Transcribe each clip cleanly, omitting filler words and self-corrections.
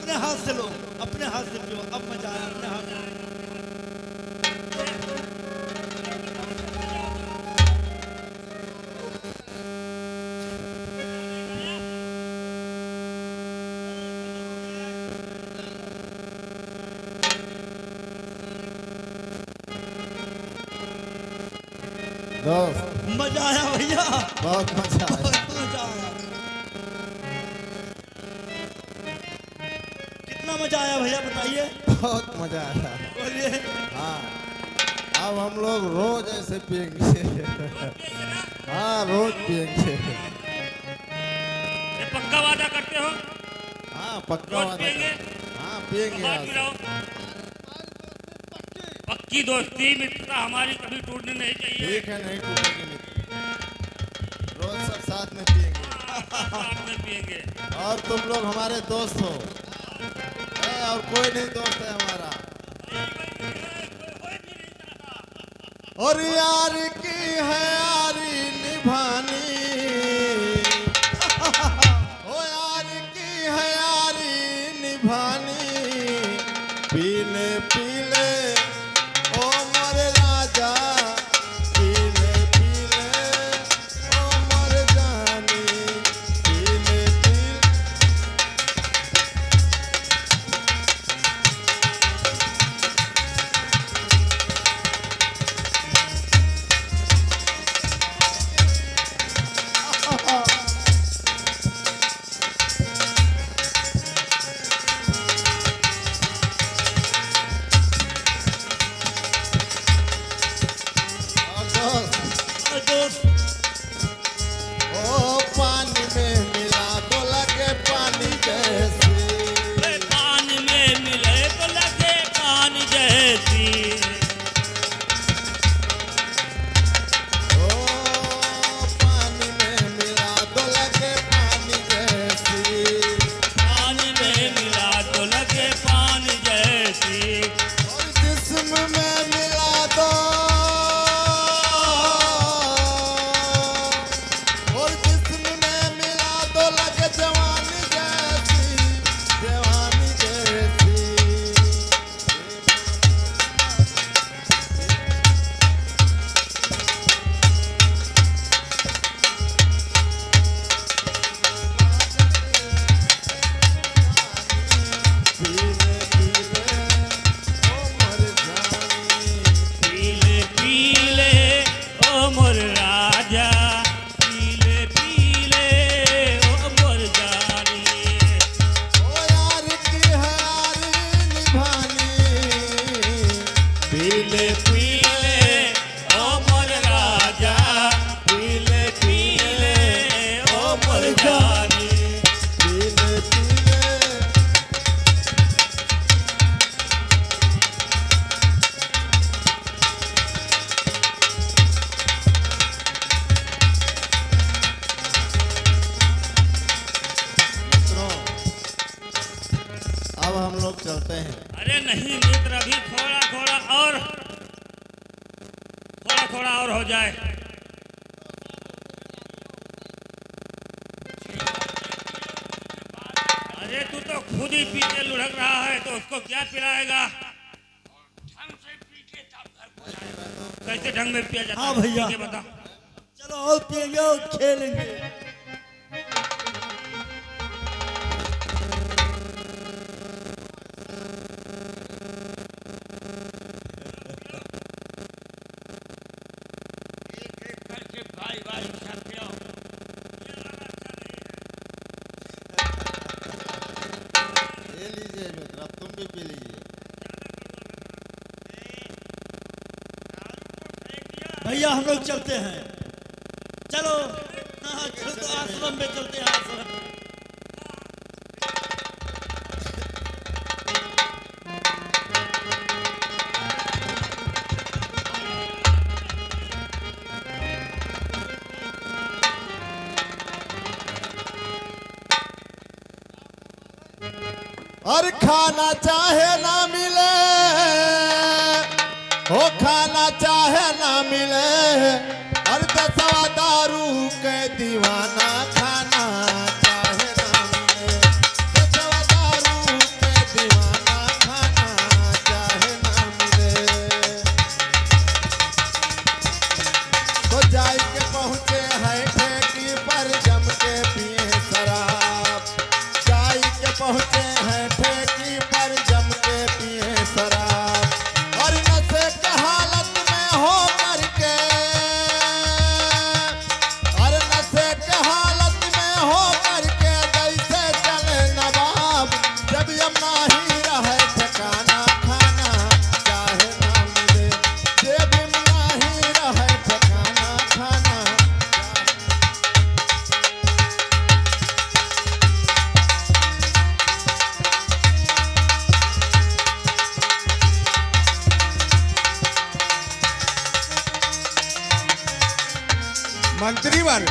अपने हाथ से लो, अपने हाथ से पियो। अब मजा आया, अपने हाथ से। दोस्त मजा आया भैया, बहुत मजा आया। बहुत मजा आया। कितना मजा आया भैया बताइए? बहुत मजा आया। बोलिए। हाँ, अब हम लोग रोज ऐसे पियेंगे। हाँ, रोज पियेंगे। ये पक्का वादा करते हो? हाँ, पक्का रोज वादा पिएंगे? कर- हाँ, पियेंगे हाथ आज। मिलाओ। पक्की दोस्ती मित्रता हमारी कभी टूटनी नहीं चाहिए। ठीक है, नहीं टूटेगी मित्र। रोज सब साथ में पियेंगे। साथ में पिएंगे। और तुम लोग हमारे दोस्त हो। और कोई नहीं दोस्त है हमारा। और यार की है यारी निभानी। ओ यार की है यारी निभानी। पीले पीले ओ मर राजा। पीले पीले ओ मर जानी। पीले पीले और दोस्त, और दोस्त, ओ पानी में मिला तो लगे पानी जैसे। वे पानी में मिले तो लगे पानी जैसी। ओ पानी में मिला तो लगे पानी जैसी। पानी में मिला तो लगे पानी जैसी। और जिस्म में मिला दो। और जिस्म में मिला दो लगे जवानी जैसी। जवानी जैसी। पीले पीले ओ मर जानी। पीले पीले ओ मोर राजा। पीले पीले ओ मोर जानी। ओ यार की है यारी निभानी। पीले पीले ओ मोर राजा। पीले पीले ओ मोर जानी। पीले पीले मित्रों, अब हम लोग चलते हैं। अरे नहीं मित्र, अभी थोड़ा थोड़ा और, थोड़ा थोड़ा और हो जाए। अरे तू तो खुद ही पीछे लुढ़क रहा है, तो उसको क्या पिलाएगा? कैसे ढंग में पिया जाता हाँ है? भैया। ये बता। चलो और पिएंगे और खेलेंगे। करके भाई भाई सब पियो। ये लीजिए मित्र, अब तुम भी पी लीजिए। भैया हम लोग चलते हैं। चलो, हाँ चलो, तो आश्रम में चलते हैं, आश्रम में। और खाना चाहे ना मिले। हो खाना चाहे ना मिले। और दसवा दारू के दीवाना। खाना चाहे ना मिले। दसवा दारू पहुँचे हैं ठेकी पर जम के पिए शराब और नशे के हालत में हो करके और नशे के हालत में हो करके जैसे चले नवाब जब यमुना ही रहे ठिकाना खाना चाहे ना मिले जब यमुना ही रहे ठिकाना खाना मंत्रीवर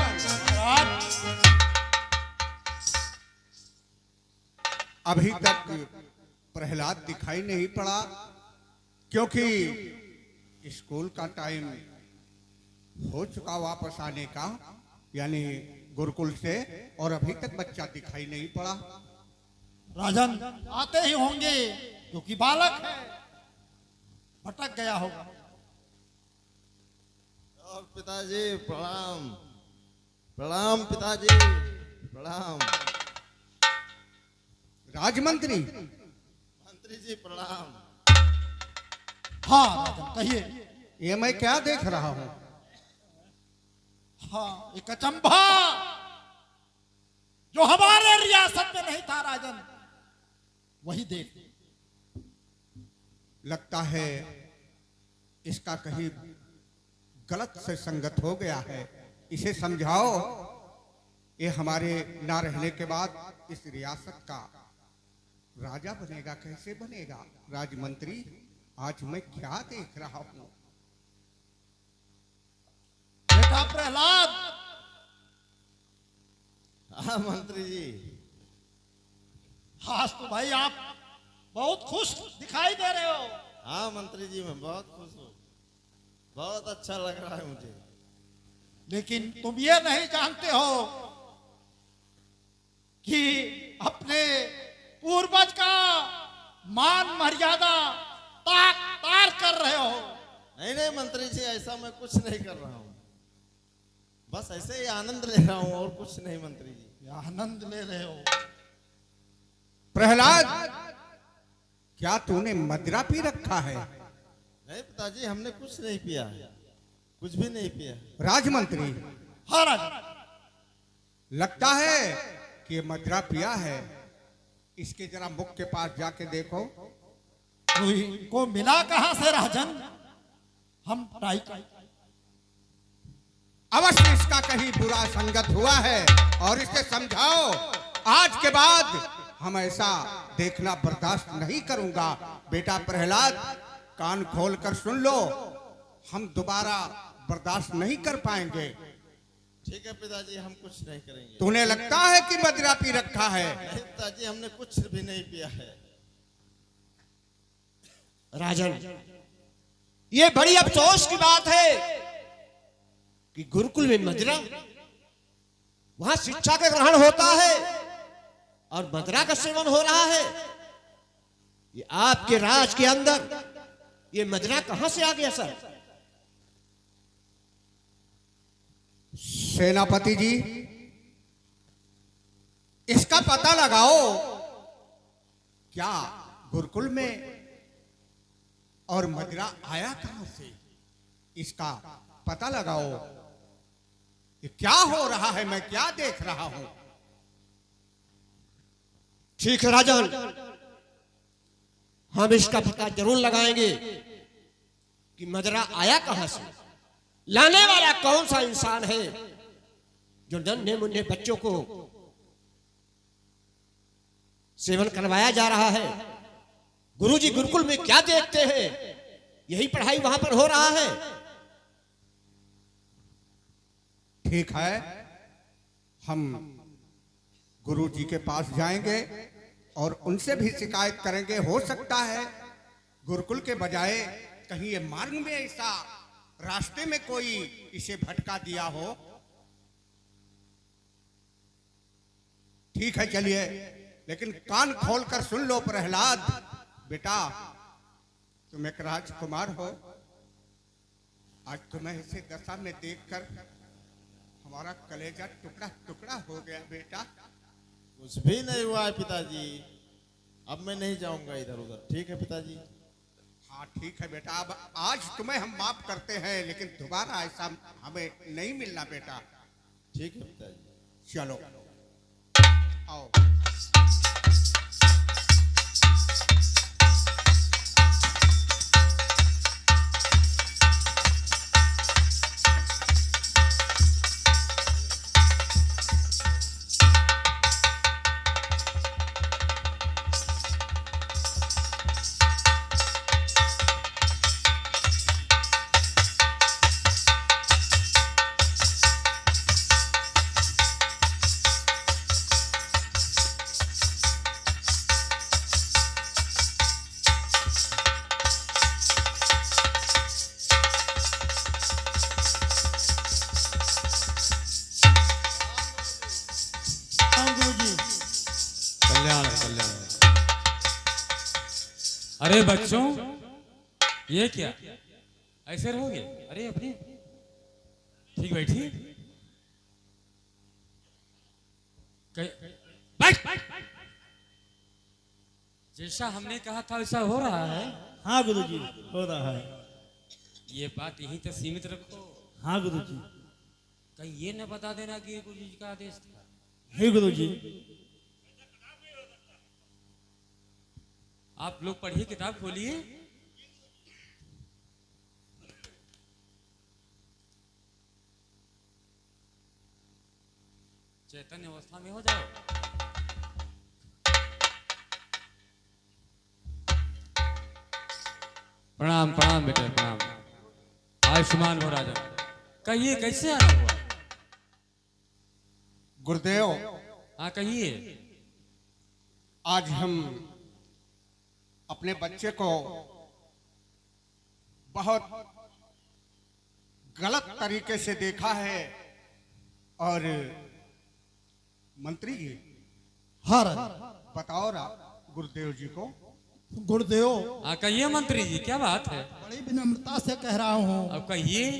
अभी तक प्रहलाद दिखाई नहीं पड़ा क्योंकि स्कूल का टाइम हो चुका वापस आने का यानी गुरुकुल से और अभी तक बच्चा दिखाई नहीं पड़ा। राजन आते ही होंगे क्योंकि बालक है, भटक गया होगा। और पिताजी प्रणाम प्रणाम पिताजी प्रणाम। राजमंत्री मंत्री जी प्रणाम। हाँ राजन कहिए। ये मैं क्या देख रहा हूं? हाँ एक अचंभा जो हमारे रियासत में नहीं था राजन, वही देख। लगता है इसका कहीं गलत से संगत हो गया है, इसे समझाओ। ये हमारे ना रहने के बाद इस रियासत का राजा बनेगा, कैसे बनेगा? राजमंत्री आज मैं क्या देख रहा हूं? बेटा प्रहलाद। हाँ मंत्री जी। आज तो भाई आप बहुत खुश दिखाई दे रहे हो। हाँ मंत्री जी मैं बहुत खुश हूँ, बहुत अच्छा लग रहा है मुझे। लेकिन तुम ये नहीं जानते हो कि अपने पूर्वज का मान मर्यादा ताक तार कर रहे हो। नहीं नहीं मंत्री जी ऐसा मैं कुछ नहीं कर रहा हूँ, बस ऐसे ही आनंद ले रहा हूँ और कुछ नहीं मंत्री जी। आनंद ले रहे हो। प्रहलाद क्या तूने मदिरा पी रखा है? नहीं पिताजी हमने कुछ नहीं पिया है, कुछ भी नहीं पिया। राजमंत्री हाँ राजन। लगता है कि ये मदिरा पिया है। इसके जरा मुख के पास जाके देखो। तो इनको मिला कहां से राजन? हम ट्राई कर। अवश्य इसका कहीं बुरा संगत हुआ है और इसे समझाओ। आज के बाद हम ऐसा देखना बर्दाश्त नहीं करूंगा। बेटा प्रहलाद कान खोल कर सुन लो, हम दोबारा बर्दाश्त नहीं कर पाएंगे। ठीक है पिताजी हम कुछ नहीं करेंगे। तूने लगता है कि मदिरा पी रखा है। नहीं पिताजी हमने कुछ भी नहीं पिया है। राजन ये बड़ी अफसोस की बात है कि गुरुकुल में मदिरा, वहां शिक्षा का ग्रहण होता है और मदिरा का सेवन हो रहा है। ये आपके राज के अंदर ये मदिरा कहां से आ गया सर? सेनापति जी इसका पता लगाओ। क्या गुरुकुल में और मदिरा आया कहां से? इसका पता लगाओ। ये क्या हो रहा है? मैं क्या देख रहा हूं? ठीक है राजन, हम इसका पता जरूर लगाएंगे कि मदिरा आया कहां से, लाने वाला कौन सा इंसान है जो नन्हे मुन्ने बच्चों को सेवन करवाया जा रहा है। गुरुजी गुरुकुल में क्या देखते हैं, यही पढ़ाई वहां पर हो रहा है। ठीक है, हम गुरु जी के पास जाएंगे और उनसे भी शिकायत करेंगे। हो सकता है गुरुकुल के बजाय कहीं ये मार्ग में ऐसा रास्ते में कोई इसे भटका दिया हो। ठीक है चलिए, लेकिन कान खोलकर सुन लो प्रहलाद। बेटा तुम एक राजकुमार हो। आज तुम्हें इसे दशा में देखकर हमारा कलेजा टुकड़ा टुकड़ा हो गया। बेटा कुछ भी नहीं हुआ है पिताजी। अब मैं नहीं जाऊंगा इधर उधर, ठीक है पिताजी? हाँ ठीक है बेटा, अब आज तुम्हें हम माफ करते हैं, लेकिन दोबारा ऐसा हमें नहीं मिलना बेटा। ठीक है पिताजी। चलो आओ। हाँ गुरुजी। कल्याण कल्याण। अरे बच्चों, ये क्या ऐसे रहोगे? अरे अपने ठीक बैठिए। बैठ। जैसा हमने कहा था वैसा हो रहा है। हाँ गुरुजी, हो रहा है। ये बात यहीं तक सीमित रखो। हाँ गुरुजी। कहीं ये न बता देना कि ये गुरु जी का आदेश था। हे गुरुजी। आप लोग पढ़िए, किताब खोलिए। चैतन्य अवस्था में हो जाओ। प्रणाम प्रणाम बेटे प्रणाम। आयुष्मान हो राजा। कहिए कैसे आना हुआ? गुरुदेव, हाँ कहिए। आज हम अपने बच्चे को बहुत गलत तरीके से देखा है, और मंत्री जी हाँ राजा। बताओ गुरुदेव जी को। गुरुदेव, हाँ कहिए मंत्री जी, क्या बात है? बड़ी विनम्रता से कह रहा हूँ अब कहिए।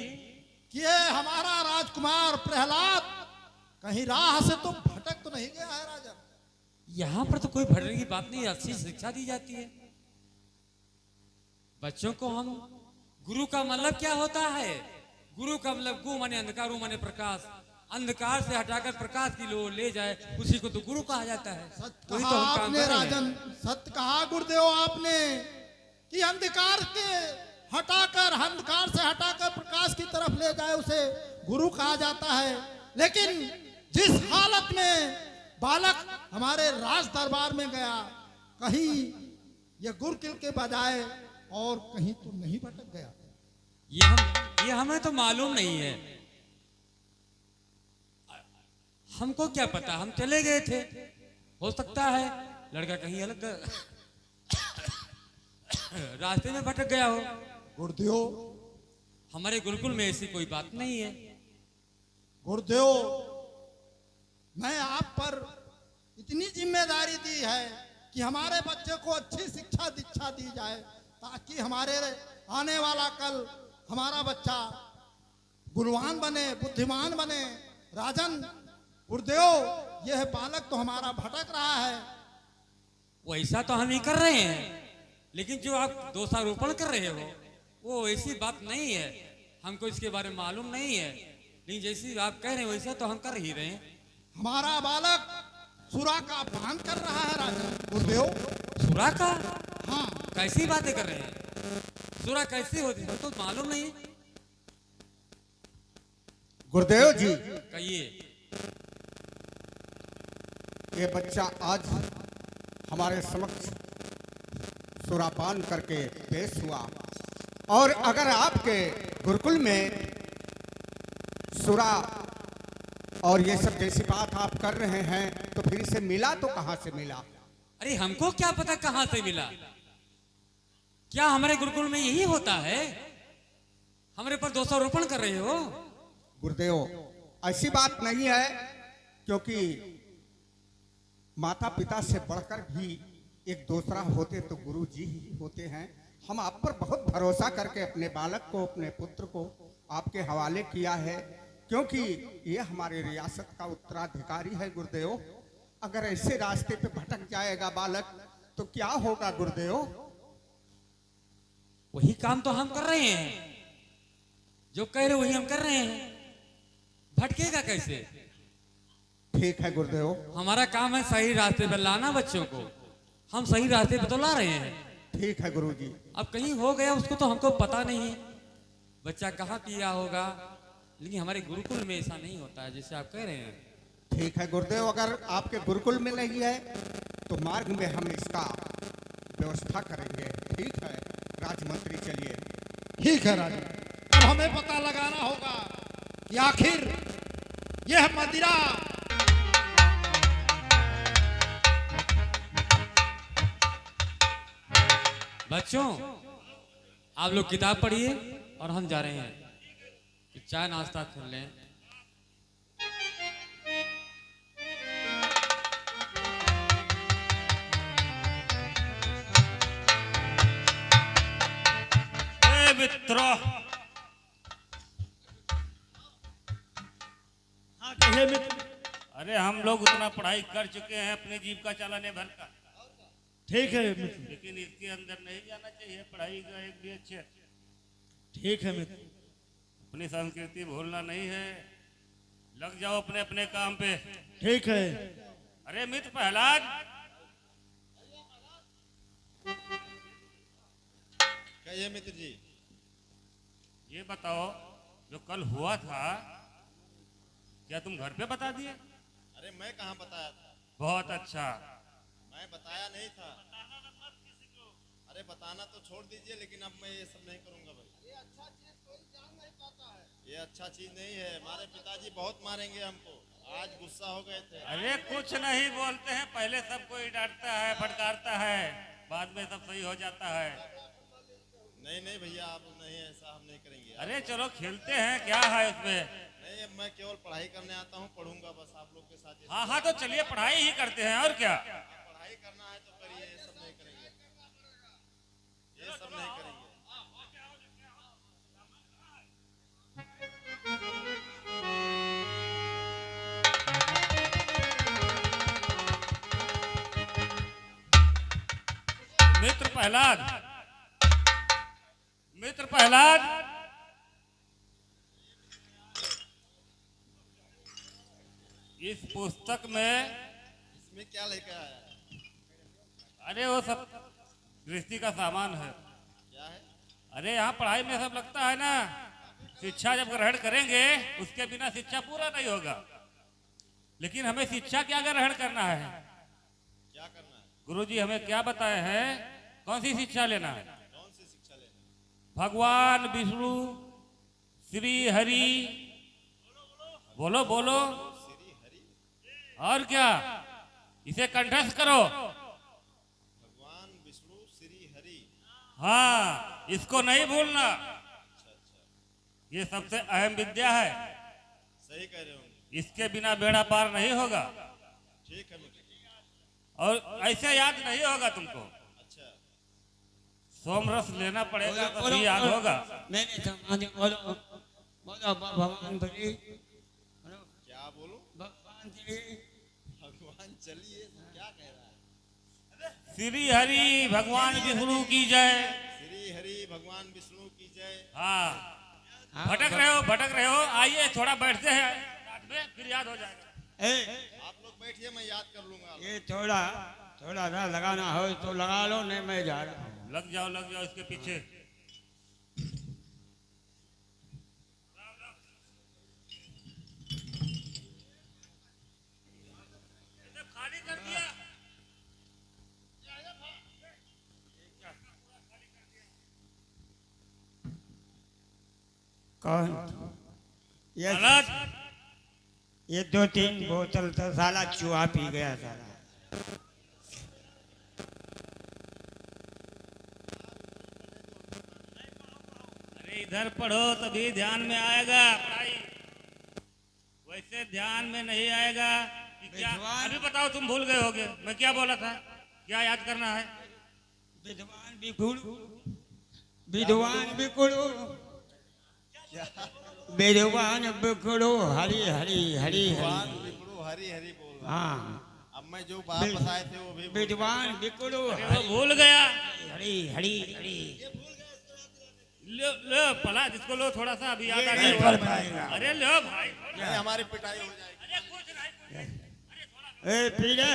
कि ये हमारा राजकुमार प्रहलाद कहीं राह से तो भटक तो नहीं गया है राजा? यहाँ पर तो कोई भटकने की बात नहीं, अच्छी शिक्षा दी जाती है बच्चों को। हम गुरु का मतलब क्या होता है? गुरु का मतलब गु माने अंधकार, उ माने प्रकाश। अंधकार से हटाकर प्रकाश की ओर ले जाए, उसी को तो गुरु कहा जाता है। सत्य वही कहा तो हम काम आपने कर रहे हैं। राजन, सत्य कहा गुरुदेव आपने कि अंधकार के हटाकर, अंधकार से हटाकर प्रकाश की तरफ ले जाए उसे गुरु कहा जाता है। लेकिन जिस हालत में बालक हमारे राज दरबार में गया, कहीं ये गुरुकुल के बजाय और कहीं तो नहीं भटक गया? ये हमें तो मालूम नहीं है। हमको क्या पता, हम चले गए थे। हो सकता है लड़का कहीं अलग रास्ते में भटक गया हो। गुरुदेव, हमारे गुरुकुल में ऐसी कोई बात नहीं है। गुरुदेव, मैं आप पर इतनी जिम्मेदारी दी है कि हमारे बच्चे को अच्छी शिक्षा दीक्षा दी जाए, ताकि हमारे आने वाला कल हमारा बच्चा गुणवान बने, बुद्धिमान बने। राजन, गुरुदेव, यह बालक तो हमारा भटक रहा है। वैसा तो हम ही कर रहे हैं, लेकिन जो आप दोषारोपण कर रहे हो वो ऐसी बात नहीं है। हमको इसके बारे में मालूम नहीं है, लेकिन जैसी आप कह रहे हैं वैसा तो हम कर ही रहे हैं। हमारा बालक सुरा का अपमान कर रहा है राजन। गुरुदेव, सुरा का? हाँ, कैसी बातें कर रहे हैं? सुरा कैसी होती है तो मालूम नहीं है। गुरुदेव जी, कहिए। ये बच्चा आज हमारे समक्ष सुरापान करके पेश हुआ, और अगर आपके गुरुकुल में सुरा और ये सब जैसी बात आप कर रहे हैं, तो फिर इसे मिला तो कहां से मिला? अरे हमको क्या पता कहां से मिला? क्या हमारे गुरुकुल में यही होता है? हमारे पर दोषारोपण कर रहे हो? गुरुदेव, ऐसी बात नहीं है, क्योंकि माता पिता से बढ़कर भी एक दूसरा होते तो गुरु जी ही होते हैं। हम आप पर बहुत भरोसा करके अपने बालक को, अपने पुत्र को आपके हवाले किया है, क्योंकि ये हमारे रियासत का उत्तराधिकारी है गुरुदेव। अगर ऐसे रास्ते पे भटक जाएगा बालक तो क्या होगा गुरुदेव? वही काम तो हम कर रहे हैं, जो कह रहे वही हम कर रहे हैं। भटकेगा कैसे? ठीक है गुरुदेव, हमारा काम है सही रास्ते पर लाना बच्चों को, हम सही रास्ते पर तो ला रहे हैं। ठीक है गुरुजी। अब कहीं हो गया उसको तो हमको पता नहीं, बच्चा कहाँ किया होगा, लेकिन हमारे गुरुकुल में ऐसा नहीं होता है जैसे आप कह रहे हैं। ठीक है गुरुदेव, अगर आपके गुरुकुल में नहीं है तो मार्ग में हम इसका व्यवस्था करेंगे। ठीक है राजमंत्री, चलिए। ठीक है राजा, अब हमें पता लगाना होगा कि आखिर यह मदिरा बच्चों आप लोग किताब पढ़िए और हम जा रहे हैं कि चाय नाश्ता कर लें। मित्रों, हाँ कहिए मित्र। अरे हम लोग उतना पढ़ाई कर चुके हैं अपनी जीविका चलाने भर का, ठीक है मित्र। लेकिन इसके अंदर नहीं जाना चाहिए पढ़ाई का एक भी अच्छे। ठीक है मित्र। अपनी संस्कृति भूलना नहीं है, लग जाओ अपने अपने काम पे। ठीक है। अरे मित्र प्रहलाद, कहिए मित्र जी। ये बताओ जो कल हुआ था क्या तुम घर पे बता दिए? अरे मैं कहाँ बताया था? बहुत अच्छा। मैं बताया नहीं था। अरे बताना तो छोड़ दीजिए, लेकिन अब मैं ये सब नहीं करूंगा भाई। ये अच्छा चीज कोई जान नहीं पाता है। ये अच्छा चीज नहीं है, हमारे पिताजी बहुत मारेंगे हमको। आज गुस्सा हो गए थे। अरे कुछ नहीं बोलते हैं, पहले सब कोई डांटता है फटकारता है, बाद में सब सही हो जाता है। नहीं नहीं भैया, आप नहीं, ऐसा हम नहीं करेंगे। अरे चलो खेलते हैं, क्या है उसमें? नहीं, अब मैं केवल पढ़ाई करने आता हूँ, पढ़ूंगा बस आप लोग के साथ। हाँ हाँ तो चलिए पढ़ाई ही करते हैं, और क्या। पढ़ाई करना है तो करिए, ये सब नहीं करेंगे, ये सब नहीं करेंगे। मित्र प्रहलाद, मित्र प्रहलाद, इस पुस्तक में इसमें क्या लेकर आया? अरे वो सब गृहस्थी का सामान है। क्या है? अरे यहाँ पढ़ाई में सब लगता है ना, शिक्षा जब ग्रहण करेंगे उसके बिना शिक्षा पूरा नहीं होगा। लेकिन हमें शिक्षा क्या ग्रहण करना है? क्या करना है? गुरुजी हमें क्या बताए हैं, कौन सी शिक्षा लेना है? कौन सी शिक्षा लेना है? भगवान विष्णु श्री हरि, बोलो बोलो, श्री हरि। और क्या, इसे कंठस्थ करो। भगवान विष्णु श्री हरि। हाँ, इसको नहीं भूलना, ये सबसे अहम विद्या है। सही कह रहे हो। इसके बिना बेड़ा पार नहीं होगा, ठीक है मित्र। और ऐसे याद नहीं होगा तुमको। अच्छा, सोमरस लेना पड़ेगा तभी याद होगा। मैंने समझ बोलो बोलो भगवान बली क्या बोलूं? भगवान जी। भगवान चलिए, क्या कह रहा है? श्री हरि भगवान विष्णु की जय। श्री हरि भगवान विष्णु की जय। हाँ, भटक रहे हो, आइए थोड़ा बैठते हैं रात में, फिर याद हो जाएगा। आप लोग बैठिए, मैं याद कर लूंगा। ये थोड़ा सा लगाना हो तो लगा लो, नहीं मैं जा रहा हूँ। लग जाओ इसके पीछे। खाली कर दिया। कौन? ये प्रहलाद, ये 2-3 बोतल तो साला चूहा पी गया साला। अरे इधर पढ़ो तभी ध्यान में आएगा पढ़ाई, वैसे ध्यान में नहीं आएगा कि क्या। विद्वान- अभी बताओ, तुम भूल गए होगे मैं क्या बोला था, क्या याद करना है? विद्वान बिकुड़ू, विद्वान बिकुड़ू, विद्वान बिकुड़ू, हरी हरी हरी भगवान हरी। विष्णु हरि हरि बोल रहा। हाँ अब मैं जो बात बताए थे वो भी विद्वान बिकुलू अरे वो भूल गया। हरी हरी हरी लो लो पला जिसको लो थोड़ा सा अभी याद आ नहीं गया। पढ़ पाएगा। अरे लो भाई। नहीं, हमारी पिटाई हो जाएगी। अरे कुछ नहीं। ए पी ले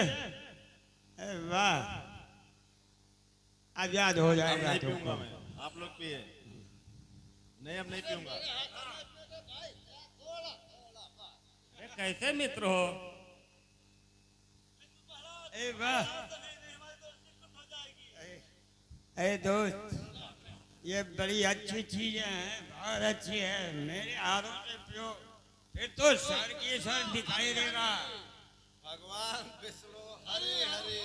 वाह अब याद हो अब जाएगा नहीं तुमको। पीऊंगा मैं, आप लोग पिए। नहीं, अब नहीं पीऊंगा। अरे कैसे मित्र हो? ए वाह ए दोस्त ये बड़ी अच्छी चीजें हैं, बहुत अच्छी है। मेरे हाथों से पियो फिर तो सर की सर दिखाई देगा। भगवान विष्णु हरि हरि,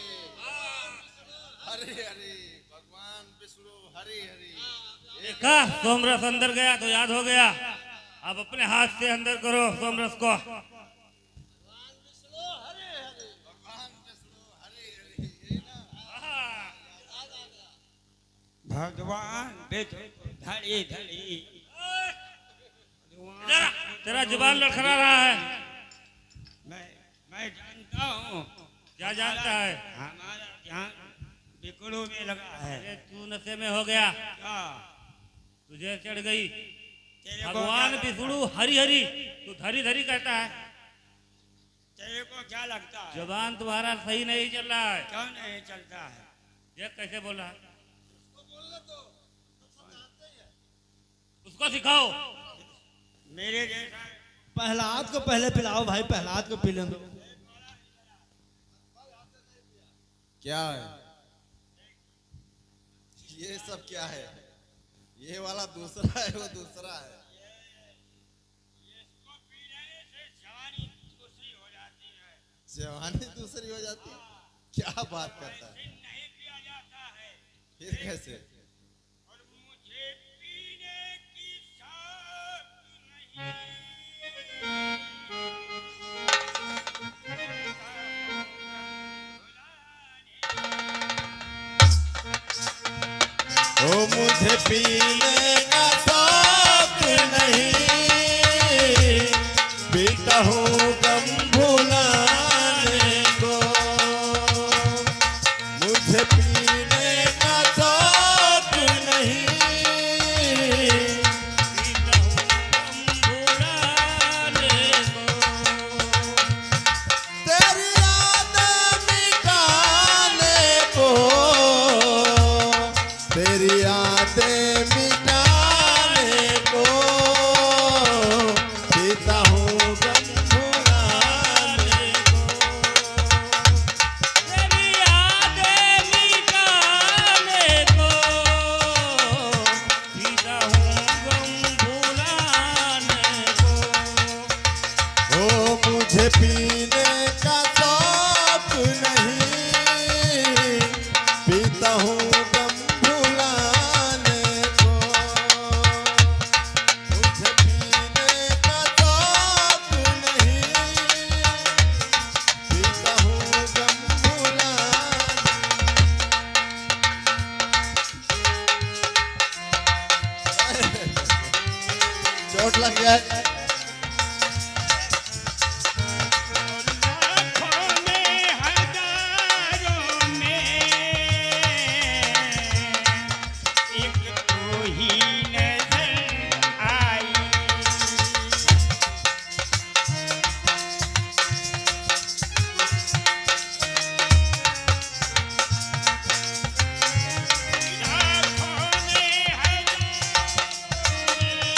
हरि हरि, भगवान विष्णु हरि हरि। देखा सोमरस अंदर गया तो याद हो गया। अब अपने हाथ से अंदर करो सोमरस को। भगवान धड़ी धड़ी तेरा तेरा जुबान लड़खड़ा रहा है। मैं जानता हूँ क्या जानता है? हमारा ध्यान बिकुलू में लगा है। अरे तू नशे में हो गया, क्या तुझे चढ़ गई। तेरे को भगवान क्या- विष्णु हरि हरि, तू धरी धरी कहता है। तेरे को क्या लगता है जुबान तुम्हारा सही नहीं चल रहा है। क्यों नहीं चलता है? ये कैसे बोल रहा है? उसको सिखाओ। मेरे जैसा प्रहलाद को पहले पिलाओ भाई, प्रहलाद को पी लेंगे। क्या है ये सब? क्या है ये वाला? दूसरा है, वो दूसरा है। इसको पीने से जवानी दूसरी हो जाती है। जवानी दूसरी हो जाती है? क्या बात करता है? नहीं पिया जाता है फिर कैसे? और मुझे पीने की शौक नहीं। ओ मुझे पीने का शौक नहीं, पीता हूँ गम भुलाने को। मुझे पीने का शौक नहीं, पीता हूँ गम भुलाने को। तेरी यादें मिटाने को, तेरी यादें मिटाने को, पीता हूँ गम भुलाने को। तेरी यादें मिटाने को, पीता हूँ गम भुलाने को। ओ मुझे पीने का शौक नहीं, पीता हूँ गम भुलाने को। मुझे पीने का शौक नहीं, पीता हूँ गम भुलाने। चोट लग गया है। लाखों में हजारों में एक तो ही नजर आई। लाखों में हजारों में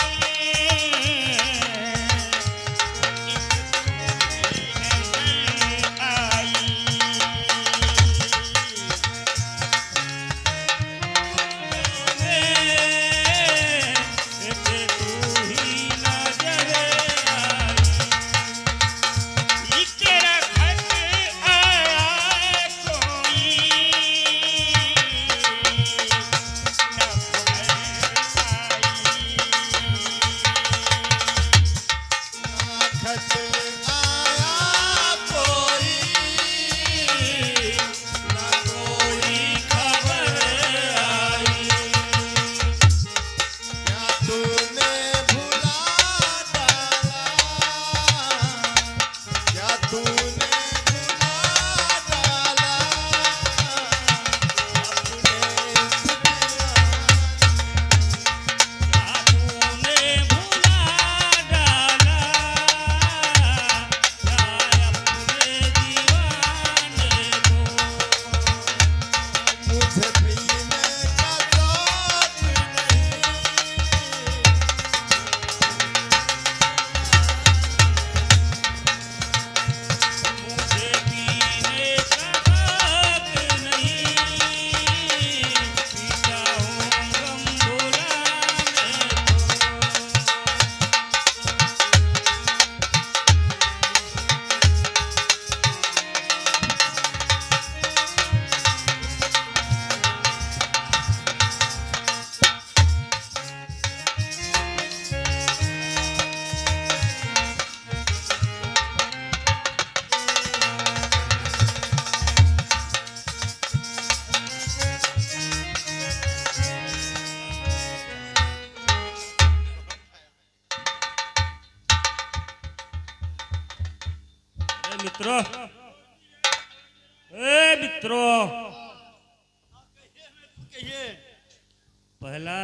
करो। कहिए। पहला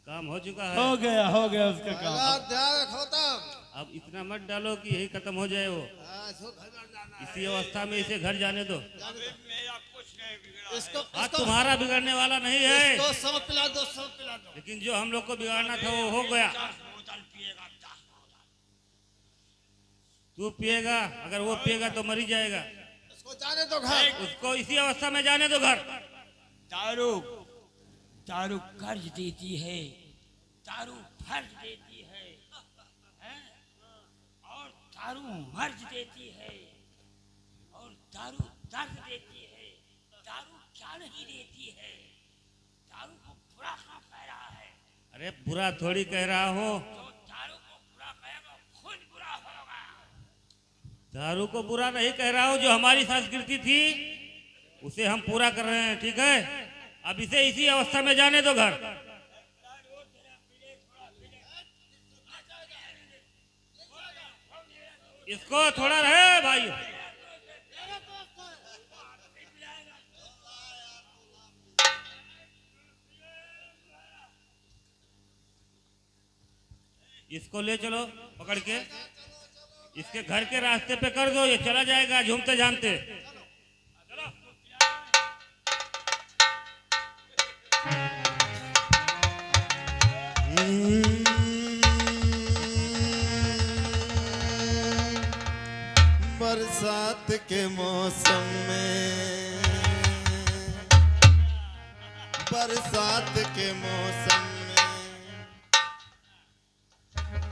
काम हो चुका है, हो गया उसका काम। ध्यान रखो तब। अब इतना मत डालो कि यही खत्म हो जाए वो। इसी अवस्था में इसे घर जाने दो। मेरा कुछ नहीं बिगड़ा इसको आज तुम्हारा बिगड़ने वाला नहीं है, इसको सब पिला दो, सब पिला दो। लेकिन जो हम लोग को बिगाड़ना था वो हो गया। बोतल पिएगा 10 बोतल। तू पिएगा, अगर वो पिएगा तो मर ही जाएगा। इसको जाने दो घर। उसको इसी अवस्था में जाने दो घर। दारू दारू कर्ज देती है, दारू फर्ज देती है, हैं? और दारू मर्ज देती है, और दारू दर्द देती है। दारू क्या नहीं देती है? दारू को बुरा क्यों कह रहा है? अरे बुरा थोड़ी कह रहा हूँ, जो दारू को बुरा कहेगा खुद बुरा होगा। दारू को बुरा नहीं कह रहा हूँ। जो हमारी संस्कृति थी उसे हम पूरा कर रहे हैं, ठीक है। अब इसे इसी अवस्था में जाने दो घर। इसको थोड़ा रहे भाई। इसको ले चलो पकड़ के, इसके घर के रास्ते पे कर दो, ये चला जाएगा झूमते झामते। बरसात के मौसम में, बरसात के मौसम में,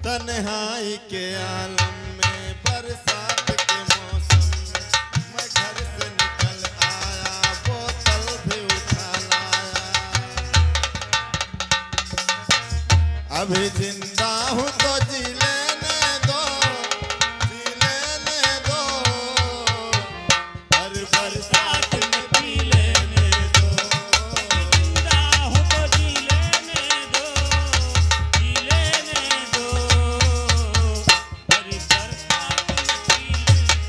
तन्हाई के आलम में, बरसात के मौसम में मैं घर से निकल आया, बोतल भी उठा लाया। अभी जिंदा हूँ तो जी लेने दो, जी लेने दो, हर बरसात में पी लेने दो। जिंदा हूँ तो जी लेने दो, जी लेने दो, बड़ी बरसात में पी लेने दो।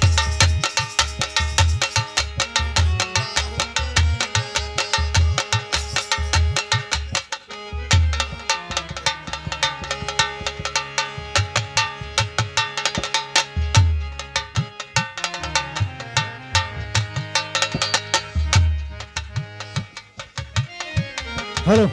हेलो